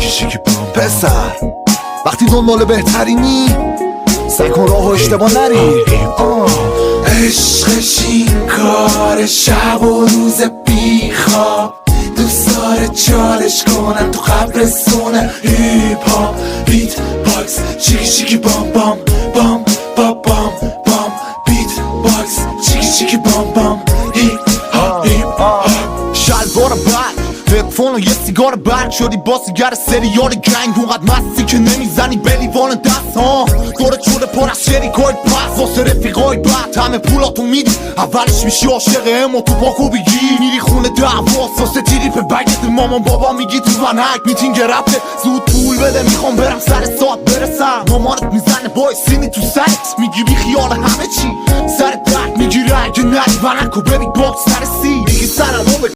شیکی بام پسر وقتی دنبال بهترینی سعی کن راه و اشتباه نری. عشقش این کار شب و روز بیخواب دوست داره چالش کنم تو قبرستون هیپ هاپ بیت باکس شیکی شیکی بام بام بام بام بام بام بیت باکس شیکی شیکی بام بام هیپ هاپ شلوار بند هدفون و یه سیگار بند شدی با سیگر سریال گنگ اونقدر مستی که نمیزنی به لیوان دست ها دورت شده پر از شریکای پس واسه رفیقای بد همه پولاتو میدی اولش میشی عاشق امو تو پاکو بگی میری خونه دعواست واسه تیری به بگت مامان بابا میگی تو ونک میتینگ رفته زود پول بده میخوام برم سر ساعت برسم مامانت میزنه بای سینی تو سرت میگی بی خیال همه چی سر درد میگیره اگه نری ونکو ببین باکس سر سی میگی سر